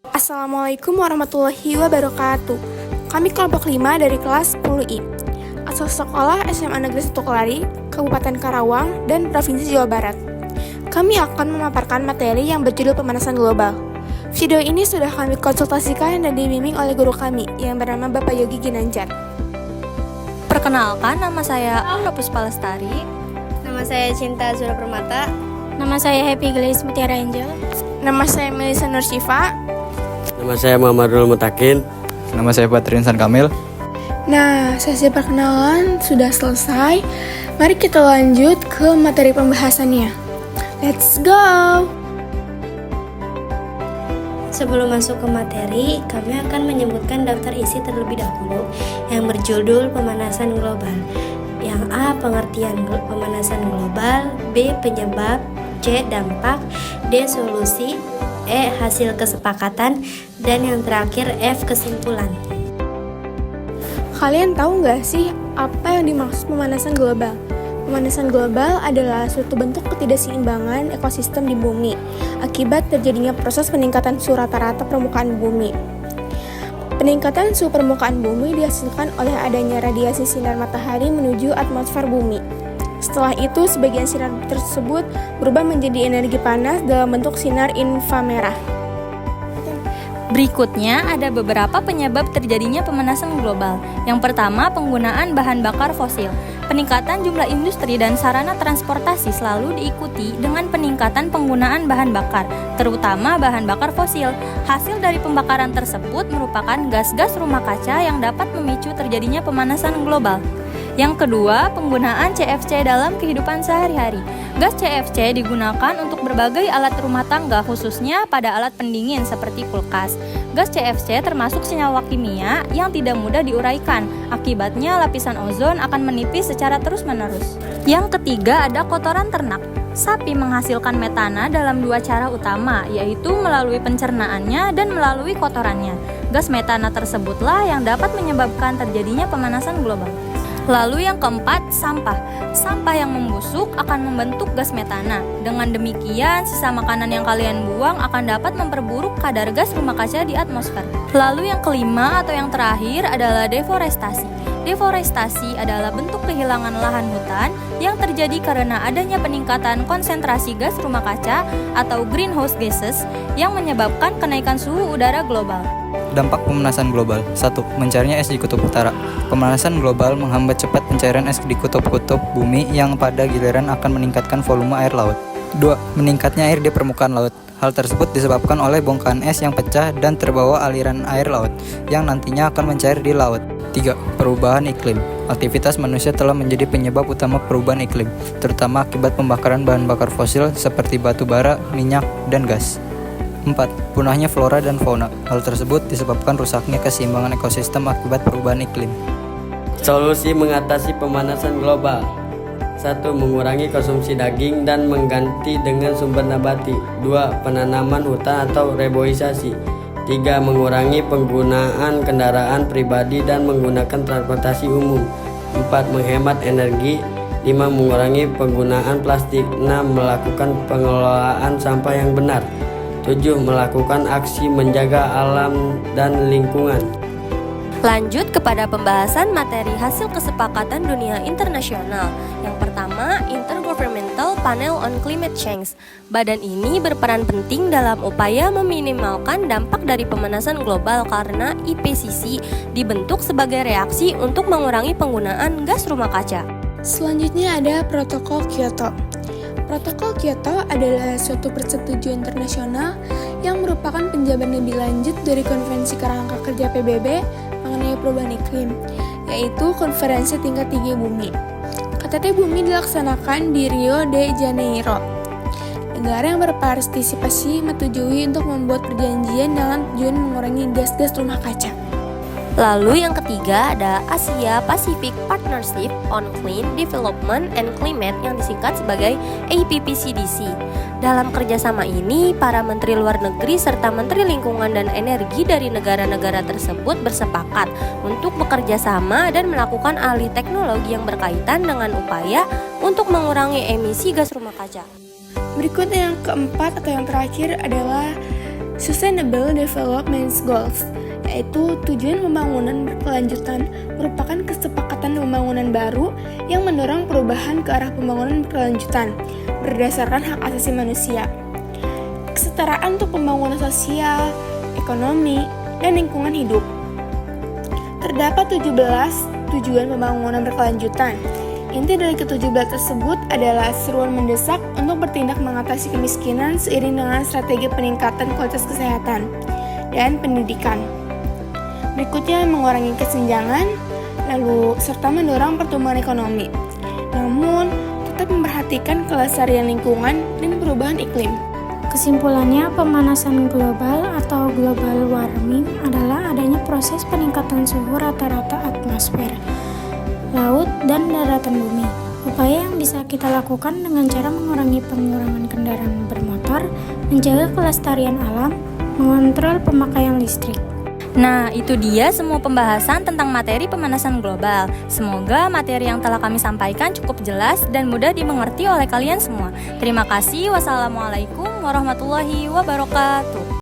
Assalamualaikum warahmatullahi wabarakatuh. Kami kelompok 5 dari kelas 10I. Asal sekolah SMA Negeri 1 Kelari, Kabupaten Karawang, dan Provinsi Jawa Barat. Kami akan memaparkan materi yang berjudul pemanasan global. Video ini sudah kami konsultasikan dan dibimbing oleh guru kami yang bernama Bapak Yogi Ginanjar. Perkenalkan, nama saya Aura Puspalestari. Nama saya Cinta Zura Permata. Nama saya Happy Grace Mutiara Angel. Nama saya Melisa Nursyifa. Nama saya Muhammadul Mutakin. Nama saya Patrin San Kamil. Nah, sesi perkenalan sudah selesai. Mari kita lanjut ke materi pembahasannya. Let's go! Sebelum masuk ke materi, kami akan menyebutkan daftar isi terlebih dahulu yang berjudul pemanasan global. Yang A. Pengertian pemanasan global, B. Penyebab, C. Dampak, D. Solusi, E. Hasil kesepakatan, dan yang terakhir F. Kesimpulan. Kalian tahu nggak sih apa yang dimaksud pemanasan global? Pemanasan global adalah suatu bentuk ketidakseimbangan ekosistem di bumi akibat terjadinya proses peningkatan suhu rata-rata permukaan bumi. Peningkatan suhu permukaan bumi dihasilkan oleh adanya radiasi sinar matahari menuju atmosfer bumi. Setelah itu, sebagian sinar tersebut berubah menjadi energi panas dalam bentuk sinar inframerah. Berikutnya ada beberapa penyebab terjadinya pemanasan global. Yang pertama, penggunaan bahan bakar fosil. Peningkatan jumlah industri dan sarana transportasi selalu diikuti dengan peningkatan penggunaan bahan bakar, terutama bahan bakar fosil. Hasil dari pembakaran tersebut merupakan gas-gas rumah kaca yang dapat memicu terjadinya pemanasan global. Yang kedua, penggunaan CFC dalam kehidupan sehari-hari. Gas CFC digunakan untuk berbagai alat rumah tangga, khususnya pada alat pendingin seperti kulkas. Gas CFC termasuk senyawa kimia yang tidak mudah diuraikan. Akibatnya lapisan ozon akan menipis secara terus-menerus. Yang ketiga, ada kotoran ternak. Sapi menghasilkan metana dalam dua cara utama, yaitu melalui pencernaannya dan melalui kotorannya. Gas metana tersebutlah yang dapat menyebabkan terjadinya pemanasan global. Lalu yang keempat, sampah. Sampah yang membusuk akan membentuk gas metana. Dengan demikian, sisa makanan yang kalian buang akan dapat memperburuk kadar gas rumah kaca di atmosfer. Lalu yang kelima atau yang terakhir adalah deforestasi. Deforestasi adalah bentuk kehilangan lahan hutan yang terjadi karena adanya peningkatan konsentrasi gas rumah kaca atau greenhouse gases yang menyebabkan kenaikan suhu udara global. Dampak pemanasan global. 1. Mencairnya es di kutub utara. Pemanasan global menghambat cepat pencairan es di kutub-kutub bumi yang pada giliran akan meningkatkan volume air laut. 2. Meningkatnya air di permukaan laut. Hal tersebut disebabkan oleh bongkahan es yang pecah dan terbawa aliran air laut yang nantinya akan mencair di laut. 3. Perubahan iklim. Aktivitas manusia telah menjadi penyebab utama perubahan iklim, terutama akibat pembakaran bahan bakar fosil seperti batu bara, minyak, dan gas. 4. Punahnya flora dan fauna. Hal tersebut disebabkan rusaknya keseimbangan ekosistem akibat perubahan iklim. Solusi mengatasi pemanasan global. 1. Mengurangi konsumsi daging dan mengganti dengan sumber nabati. 2. Penanaman hutan atau reboisasi. 3. Mengurangi penggunaan kendaraan pribadi dan menggunakan transportasi umum. 4. Menghemat energi. 5. Mengurangi penggunaan plastik. 6. Melakukan pengelolaan sampah yang benar. 7. Melakukan aksi menjaga alam dan lingkungan. Lanjut kepada pembahasan materi hasil kesepakatan dunia internasional. Yang pertama, Intergovernmental Panel on Climate Change. Badan ini berperan penting dalam upaya meminimalkan dampak dari pemanasan global karena IPCC dibentuk sebagai reaksi untuk mengurangi penggunaan gas rumah kaca. Selanjutnya ada Protokol Kyoto. Protokol Kyoto adalah suatu persetujuan internasional yang merupakan penjabaran lebih lanjut dari Konvensi Kerangka Kerja PBB mengenai perubahan iklim, yaitu Konferensi Tingkat Tinggi Bumi. KTT Bumi dilaksanakan di Rio de Janeiro. Negara yang berpartisipasi menyetujui untuk membuat perjanjian dengan tujuan mengurangi gas-gas rumah kaca. Lalu yang ketiga ada Asia Pacific Partnership on Clean Development and Climate yang disingkat sebagai APPCDC. Dalam kerjasama ini, para menteri luar negeri serta menteri lingkungan dan energi dari negara-negara tersebut bersepakat untuk bekerja sama dan melakukan alih teknologi yang berkaitan dengan upaya untuk mengurangi emisi gas rumah kaca. Berikut yang keempat atau yang terakhir adalah Sustainable Development Goals, yaitu tujuan pembangunan berkelanjutan, merupakan kesepakatan pembangunan baru yang mendorong perubahan ke arah pembangunan berkelanjutan berdasarkan hak asasi manusia, kesetaraan untuk pembangunan sosial, ekonomi, dan lingkungan hidup. Terdapat 17 tujuan pembangunan berkelanjutan. Inti dari ke-17 tersebut adalah seruan mendesak untuk bertindak mengatasi kemiskinan seiring dengan strategi peningkatan kualitas kesehatan dan pendidikan. Berikutnya mengurangi kesenjangan, lalu serta mendorong pertumbuhan ekonomi. Namun, tetap memperhatikan kelestarian lingkungan dan perubahan iklim. Kesimpulannya, pemanasan global atau global warming adalah adanya proses peningkatan suhu rata-rata atmosfer, laut, dan daratan bumi. Upaya yang bisa kita lakukan dengan cara mengurangi pengurangan kendaraan bermotor, menjaga kelestarian alam, mengontrol pemakaian listrik. Nah, itu dia semua pembahasan tentang materi pemanasan global. Semoga materi yang telah kami sampaikan cukup jelas dan mudah dimengerti oleh kalian semua. Terima kasih. Wassalamualaikum warahmatullahi wabarakatuh.